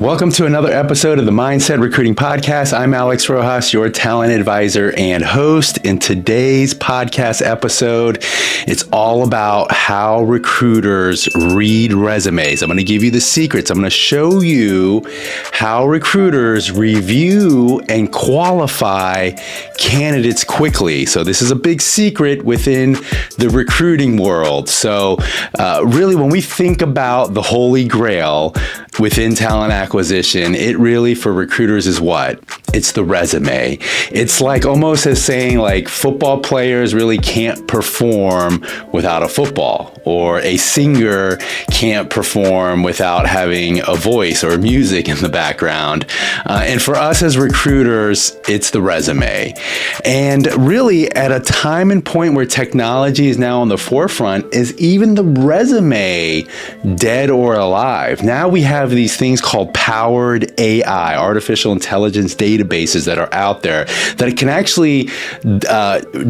Welcome to another episode of the Mindset Recruiting Podcast. I'm Alex Rojas, your talent advisor and host. In today's podcast episode, it's all about how recruiters read resumes. I'm going to give you the secrets. I'm going to show you how recruiters review and qualify candidates quickly. So this is a big secret within the recruiting world. So really, when we think about the Holy Grail within talent acquisition, it really for recruiters is what? It's the resume. It's like almost as saying like football players really can't perform without a football, or a singer can't perform without having a voice or music in the background. And for us as recruiters, it's the resume. And really at a time and point where technology is now on the forefront, is even the resume dead or alive? Now we have these things called powered AI, artificial intelligence databases that are out there that can actually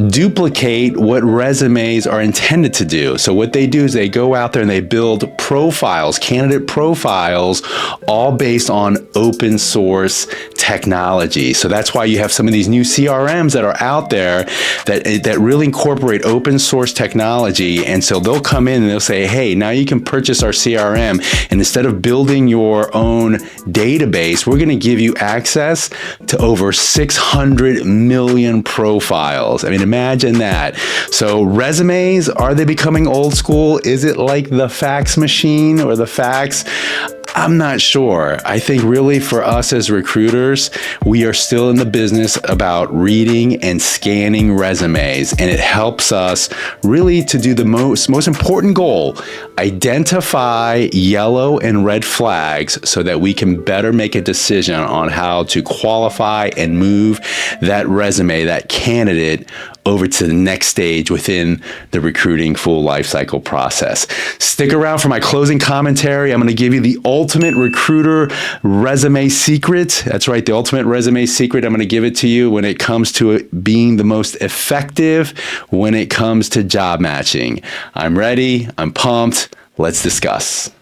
duplicate what resumes are intended to do. So what they do is they go out there and they build profiles, candidate profiles, all based on open source technology. So that's why you have some of these new CRMs that are out there that really incorporate open source technology. And so they'll come in and they'll say, hey, now you can purchase our CRM, and instead of building your own database, we're going to give you access to over 600 million profiles. I mean, imagine that. So resumes, are they becoming old school? Is it like the fax machine or the fax? I'm not sure. I think really for us as recruiters, we are still in the business about reading and scanning resumes, and it helps us really to do the most important goal: identify yellow and red flags so that we can better make a decision on how to qualify and move that resume, that candidate, over to the next stage within the recruiting full lifecycle process. Stick around for my closing commentary. I'm going to give you the ultimate recruiter resume secret. That's right, the ultimate resume secret. I'm going to give it to you when it comes to it being the most effective when it comes to job matching. I'm ready. I'm pumped. Let's discuss.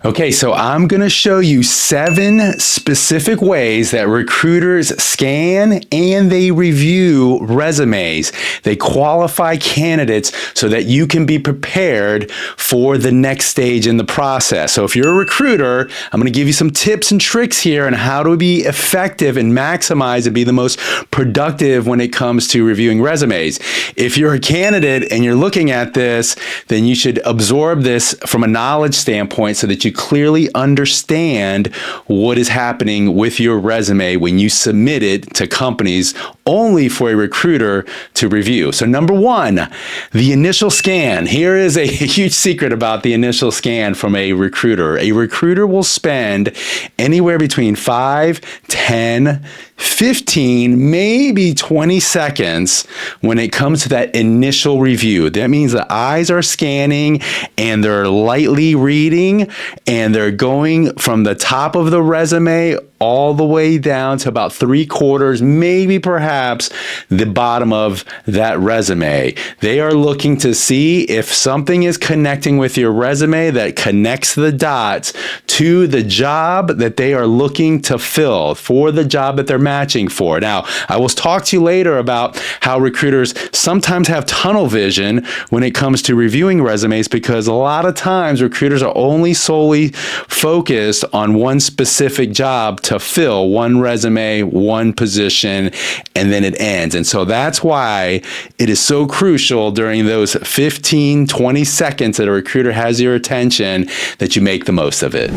Okay, so I'm going to show you 7 specific ways that recruiters scan and they review resumes. They qualify candidates so that you can be prepared for the next stage in the process. So if you're a recruiter, I'm going to give you some tips and tricks here on how to be effective and maximize and be the most productive when it comes to reviewing resumes. If you're a candidate and you're looking at this, then you should absorb this from a knowledge standpoint so that you clearly understand what is happening with your resume when you submit it to companies only for a recruiter to review. So number 1, the initial scan. Here is a huge secret about the initial scan from a recruiter. A recruiter will spend anywhere between 5, 10, 15, maybe 20 seconds when it comes to that initial review. That means the eyes are scanning and they're lightly reading, and they're going from the top of the resume all the way down to about 3/4, maybe perhaps the bottom of that resume. They are looking to see if something is connecting with your resume that connects the dots to the job that they are looking to fill, for the job that they're matching for. Now, I will talk to you later about how recruiters sometimes have tunnel vision when it comes to reviewing resumes, because a lot of times recruiters are only solely focused on one specific job to fill, one resume, one position, and then it ends. And so that's why it is so crucial during those 15, 20 seconds that a recruiter has your attention that you make the most of it.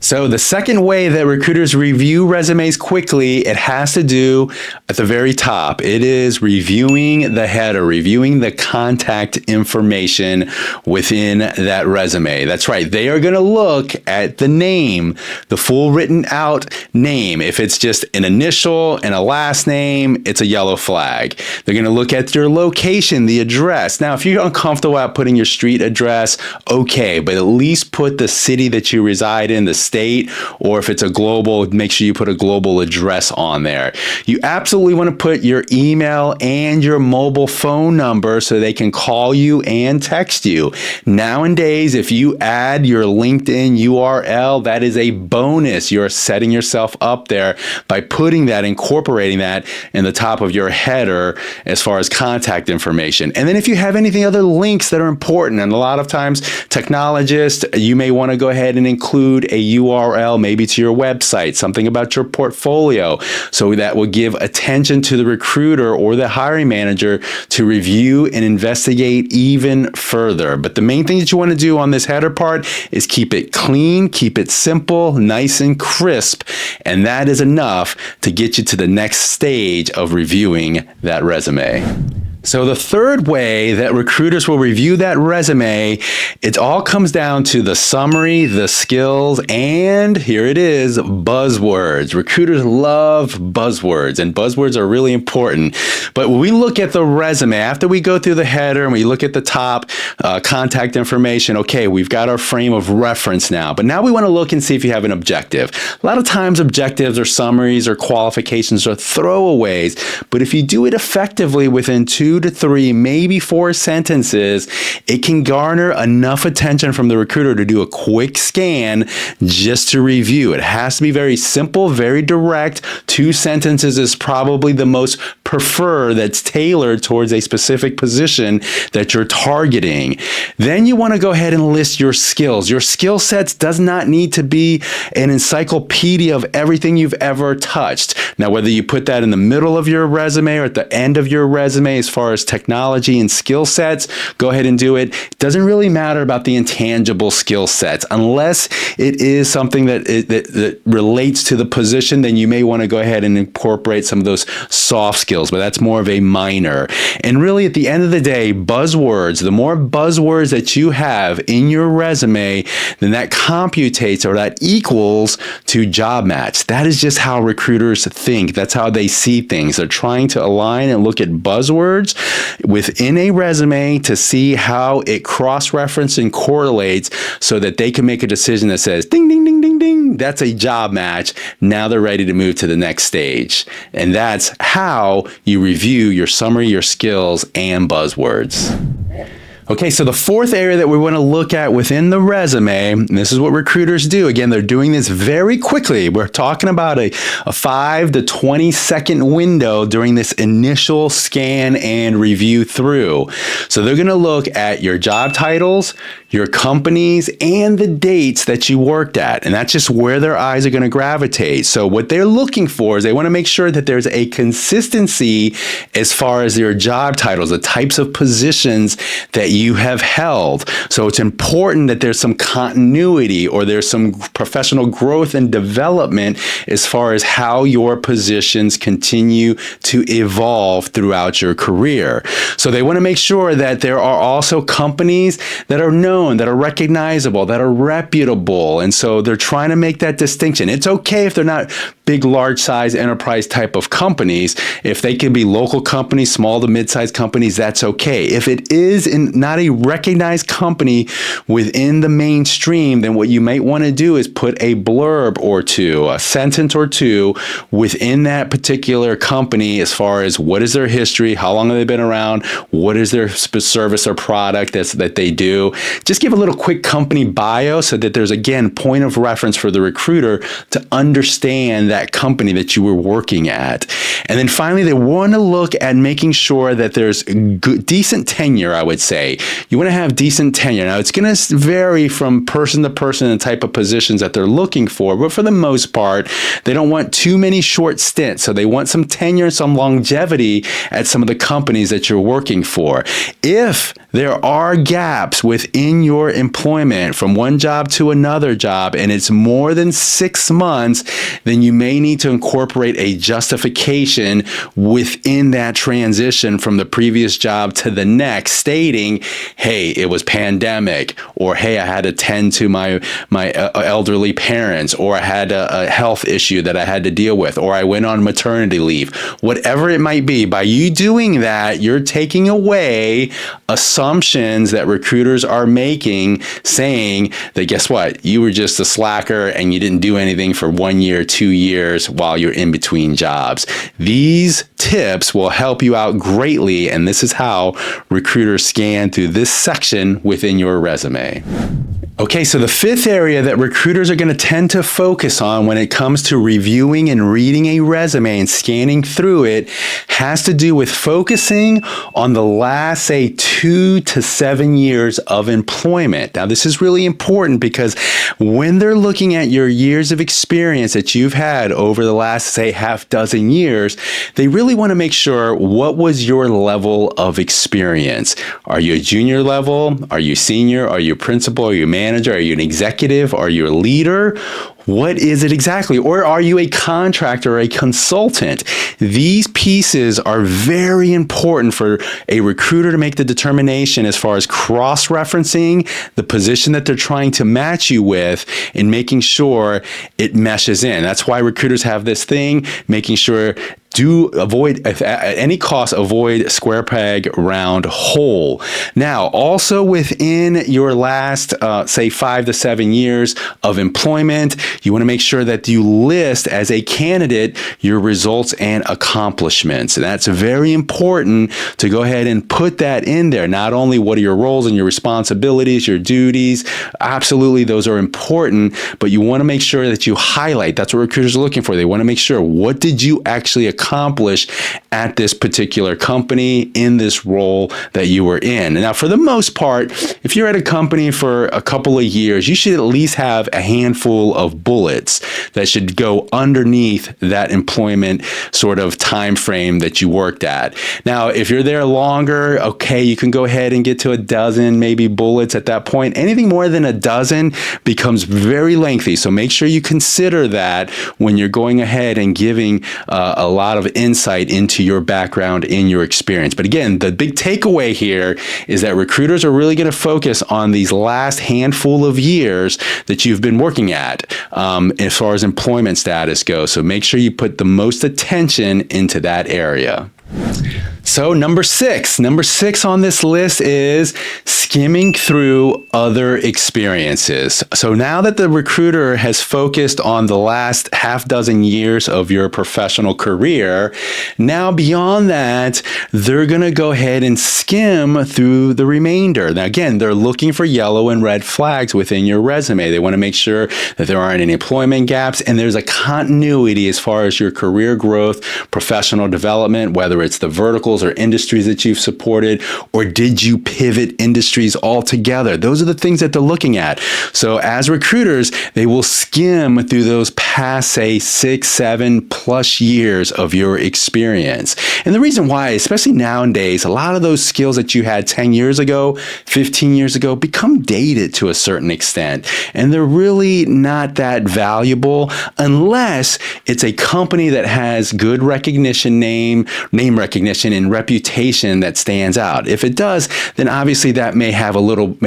So the second way that recruiters review resumes quickly, it has to do at the very top. It is reviewing the header, reviewing the contact information within that resume. That's right. They are going to look at the name, the full written out name. If it's just an initial and a last name, it's a yellow flag. They're going to look at your location, the address. Now, if you're uncomfortable at putting your street address, okay, but at least put the city that you reside in, the state, or if it's a global, make sure you put a global address on there. You absolutely want to put your email and your mobile phone number so they can call you and text you. Nowadays, if you add your LinkedIn URL, that is a bonus. You're setting yourself up there by putting that, incorporating that in the top of your header as far as contact information. And then if you have anything other links that are important, and a lot of times technologists, you may want to go ahead and include a URL maybe to your website, something about your portfolio, so that will give attention to the recruiter or the hiring manager to review and investigate even further. But the main thing that you want to do on this header part is keep it clean, keep it simple, nice and crisp, and that is enough to get you to the next stage of reviewing that resume. So the third way that recruiters will review that resume, it all comes down to the summary, the skills, and here it is, buzzwords. Recruiters love buzzwords, and buzzwords are really important. But when we look at the resume, after we go through the header and we look at the top contact information, okay, we've got our frame of reference now. But now we want to look and see if you have an objective. A lot of times objectives or summaries or qualifications are throwaways, but if you do it effectively within 2 to 3, maybe 4 sentences, it can garner enough attention from the recruiter to do a quick scan just to review. It has to be very simple, very direct. 2 sentences is probably the most preferred, that's tailored towards a specific position that you're targeting. Then you want to go ahead and list your skills. Your skill sets does not need to be an encyclopedia of everything you've ever touched. Now, whether you put that in the middle of your resume or at the end of your resume, as far as technology and skill sets, go ahead and do it. It doesn't really matter about the intangible skill sets unless it is something that relates to the position. Then you may want to go ahead and incorporate some of those soft skills, but that's more of a minor. And really, at the end of the day, buzzwords, the more buzzwords that you have in your resume, then that computates or that equals to job match. That is just how recruiters think. That's how they see things. They're trying to align and look at buzzwords within a resume to see how it cross-references and correlates so that they can make a decision that says, ding, ding, ding, ding, ding, that's a job match. Now they're ready to move to the next stage. And that's how you review your summary, your skills, and buzzwords. Okay, so the fourth area that we want to look at within the resume, and this is what recruiters do. Again, they're doing this very quickly. We're talking about a 5 to 20 second window during this initial scan and review through. So they're going to look at your job titles, your companies, and the dates that you worked at. And that's just where their eyes are going to gravitate. So what they're looking for is they want to make sure that there's a consistency as far as your job titles, the types of positions that you have held. So it's important that there's some continuity or there's some professional growth and development as far as how your positions continue to evolve throughout your career. So they want to make sure that there are also companies that are known, that are recognizable, that are reputable. And so they're trying to make that distinction. It's okay if they're not big, large size enterprise type of companies. If they can be local companies, small to mid-sized companies, that's okay. If it is not a recognized company within the mainstream, then what you might want to do is put a blurb or two, a sentence or two within that particular company as far as what is their history, how long have they been around, what is their service or product that they do. Just give a little quick company bio so that there's, again, point of reference for the recruiter to understand that company that you were working at. And then finally, they want to look at making sure that there's decent tenure, I would say. You want to have decent tenure. Now, it's going to vary from person to person and the type of positions that they're looking for, but for the most part, they don't want too many short stints. So they want some tenure, some longevity at some of the companies that you're working for. If there are gaps within your employment from one job to another job, and it's more than 6 months, then you may need to incorporate a justification within that transition from the previous job to the next, stating saying, hey, it was pandemic, or hey, I had to tend to my elderly parents, or I had a health issue that I had to deal with, or I went on maternity leave, whatever it might be. By you doing that, you're taking away assumptions that recruiters are making, saying that guess what, you were just a slacker and you didn't do anything for 1 year, 2 years while you're in between jobs. These tips will help you out greatly, and this is how recruiters scan through this section within your resume. Okay, so the fifth area that recruiters are going to tend to focus on when it comes to reviewing and reading a resume and scanning through it has to do with focusing on the last, say, 2 to 7 years of employment. Now, this is really important because when they're looking at your years of experience that you've had over the last, say, half dozen years, they really want to make sure what was your level of experience. Are you a junior level? Are you senior? Are you principal? Are you manager? Are you an executive? Are you a leader? What is it exactly? Or are you a contractor or a consultant? These pieces are very important for a recruiter to make the determination as far as cross-referencing the position that they're trying to match you with and making sure it meshes in. That's why recruiters have this thing, making sure avoid, at any cost, avoid square peg, round hole. Now, also within your last, say, 5 to 7 years of employment, you want to make sure that you list as a candidate your results and accomplishments. And that's very important to go ahead and put that in there. Not only what are your roles and your responsibilities, your duties, absolutely those are important, but you want to make sure that you highlight. That's what recruiters are looking for. They want to make sure, what did you actually accomplish at this particular company in this role that you were in. Now, for the most part, if you're at a company for a couple of years, you should at least have a handful of bullets that should go underneath that employment sort of time frame that you worked at. Now, if you're there longer, okay, you can go ahead and get to a dozen, maybe bullets at that point. Anything more than a dozen becomes very lengthy. So make sure you consider that when you're going ahead and giving a lot of insight into your background, in your experience. But again, the big takeaway here is that recruiters are really going to focus on these last handful of years that you've been working at as far as employment status goes. So make sure you put the most attention into that area. So number six on this list is skimming through other experiences. So now that the recruiter has focused on the last half dozen years of your professional career, now beyond that, they're going to go ahead and skim through the remainder. Now again, they're looking for yellow and red flags within your resume. They want to make sure that there aren't any employment gaps and there's a continuity as far as your career growth, professional development, whether it's the verticals or industries that you've supported, or did you pivot industries altogether? Those are the things that they're looking at. So as recruiters, they will skim through those past, say, 6, 7+ years of your experience. And the reason why, especially nowadays, a lot of those skills that you had 10 years ago, 15 years ago, become dated to a certain extent. And they're really not that valuable unless it's a company that has good recognition, name recognition, and reputation that stands out. If it does, then obviously that may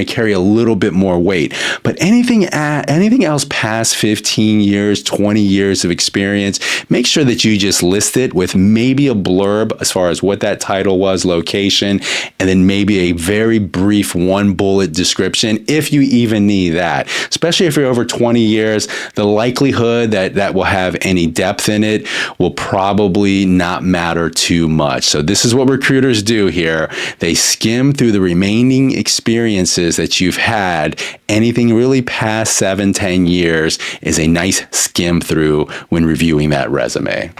carry a little bit more weight. But anything else past 15 years, 20 years of experience, make sure that you just list it with maybe a blurb as far as what that title was, location, and then maybe a very brief 1-bullet description, if you even need that. Especially if you're over 20 years, the likelihood that will have any depth in it will probably not matter too much. So this is what recruiters do here. They skim through the remaining experiences that you've had. Anything really past 7, 10 years is a nice skim through when reviewing that resume.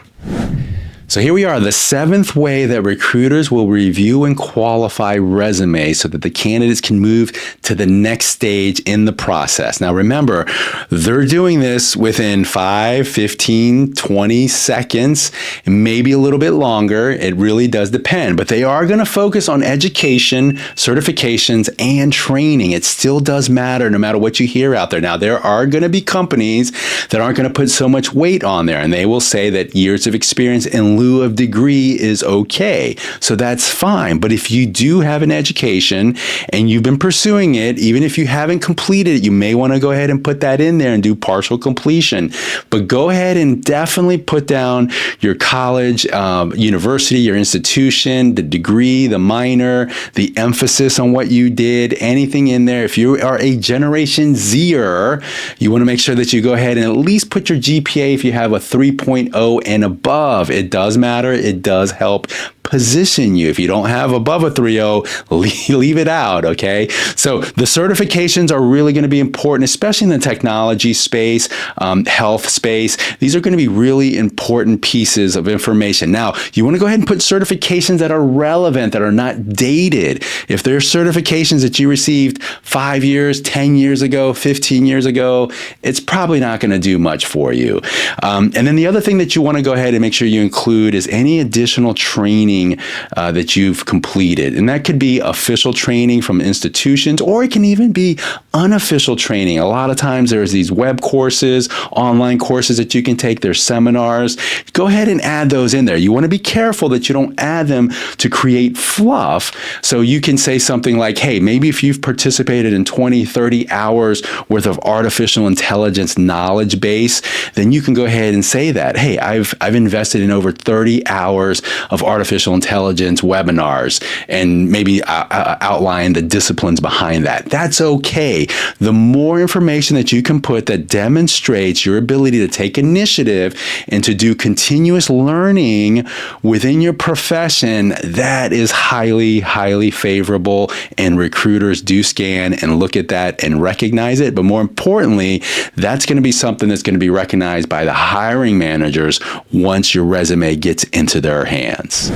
So here we are, the 7th way that recruiters will review and qualify resumes so that the candidates can move to the next stage in the process. Now remember, they're doing this within 5, 15, 20 seconds, maybe a little bit longer. It really does depend, but they are going to focus on education, certifications, and training. It still does matter no matter what you hear out there. Now there are going to be companies that aren't going to put so much weight on there, and they will say that years of experience in lieu of degree is okay. So that's fine. But if you do have an education and you've been pursuing it, even if you haven't completed it, you may want to go ahead and put that in there and do partial completion. But go ahead and definitely put down your college, university, your institution, the degree, the minor, the emphasis on what you did, anything in there. If you are a Generation Zer, you want to make sure that you go ahead and at least put your GPA if you have a 3.0 and above. It does matter. It does help position you. If you don't have above a 3.0, leave it out, okay? So the certifications are really going to be important, especially in the technology space, health space. These are going to be really important pieces of information. Now, you want to go ahead and put certifications that are relevant, that are not dated. If there are certifications that you received 5 years, 10 years ago, 15 years ago, it's probably not going to do much for you. And then the other thing that you want to go ahead and make sure you include is any additional training that you've completed. And that could be official training from institutions, or it can even be unofficial training. A lot of times there's these web courses, online courses that you can take, there's seminars. Go ahead and add those in there. You want to be careful that you don't add them to create fluff. So you can say something like, hey, maybe if you've participated in 20, 30 hours worth of artificial intelligence knowledge base, then you can go ahead and say that, hey, I've invested in over 30 hours of artificial intelligence webinars, and maybe outline the disciplines behind that. That's okay. The more information that you can put that demonstrates your ability to take initiative and to do continuous learning within your profession, that is highly, highly favorable, and recruiters do scan and look at that and recognize it. But more importantly, that's going to be something that's going to be recognized by the hiring managers once your resume gets into their hands.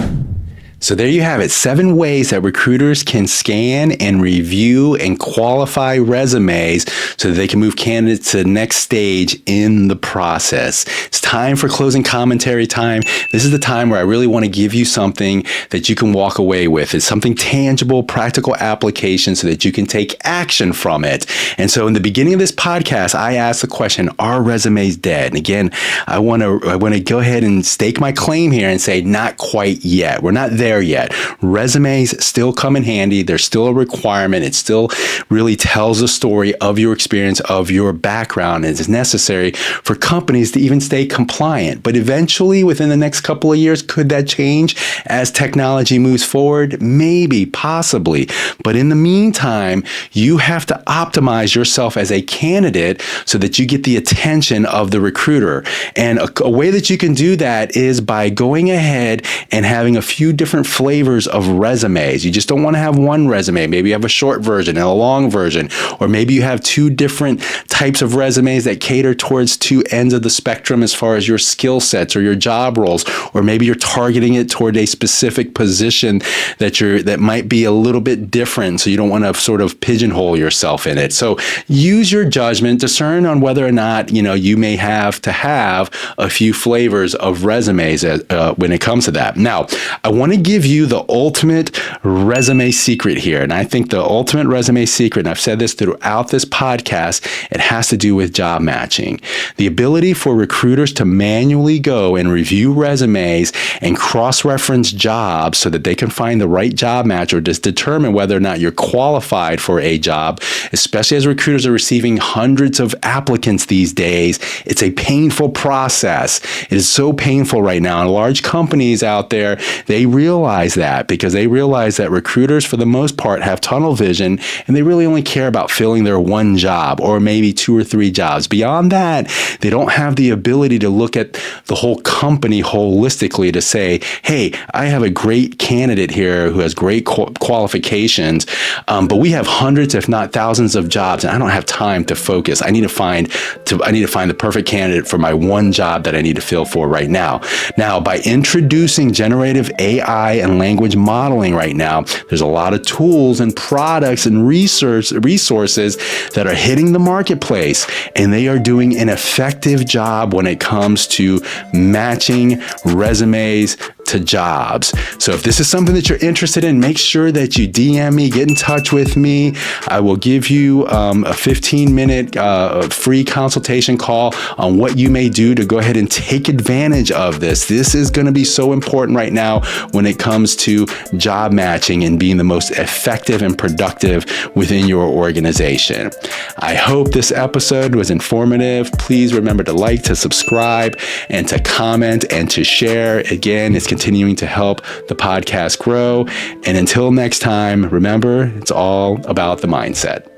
So there you have it, 7 ways that recruiters can scan and review and qualify resumes so that they can move candidates to the next stage in the process. It's time for closing commentary time. This is the time where I really want to give you something that you can walk away with. It's something tangible, practical application so that you can take action from it. And so in the beginning of this podcast, I asked the question, are resumes dead? And again, I want to go ahead and stake my claim here and say not quite yet. We're not there yet. Resumes still come in handy. They're still a requirement. It still really tells a story of your experience, of your background. It is necessary for companies to even stay compliant. But eventually, within the next couple of years, could that change as technology moves forward? Maybe, possibly. But in the meantime, you have to optimize yourself as a candidate so that you get the attention of the recruiter. And a way that you can do that is by going ahead and having a few different flavors of resumes. You just don't want to have one resume. Maybe you have a short version and a long version, or maybe you have 2 different types of resumes that cater towards 2 ends of the spectrum as far as your skill sets or your job roles, or maybe you're targeting it toward a specific position that might be a little bit different, so you don't want to sort of pigeonhole yourself in it. So use your judgment, discern on whether or not you may have to have a few flavors of resumes when it comes to that. Now, I want to give you the ultimate resume secret here. And I think the ultimate resume secret, and I've said this throughout this podcast, it has to do with job matching. The ability for recruiters to manually go and review resumes and cross-reference jobs so that they can find the right job match or just determine whether or not you're qualified for a job, especially as recruiters are receiving hundreds of applicants these days. It's a painful process. It is so painful right now. And large companies out there, they realize that because they realize that recruiters, for the most part, have tunnel vision and they really only care about filling their one job or maybe 2 or 3 jobs. Beyond that, they don't have the ability to look at the whole company holistically to say, hey, I have a great candidate here who has great qualifications, but we have hundreds, if not thousands of jobs, and I don't have time to focus. I need to find the perfect candidate for my one job that I need to fill for right now. Now, by introducing generative AI AI and language modeling right now. There's a lot of tools and products and resources that are hitting the marketplace, and they are doing an effective job when it comes to matching resumes to jobs. So if this is something that you're interested in, make sure that you DM me, get in touch with me. I will give you a 15-minute free consultation call on what you may do to go ahead and take advantage of this. This is going to be so important right now when it comes to job matching and being the most effective and productive within your organization. I hope this episode was informative. Please remember to like, to subscribe, and to comment and to share. Again, it's continuing to help the podcast grow. And until next time, remember, it's all about the mindset.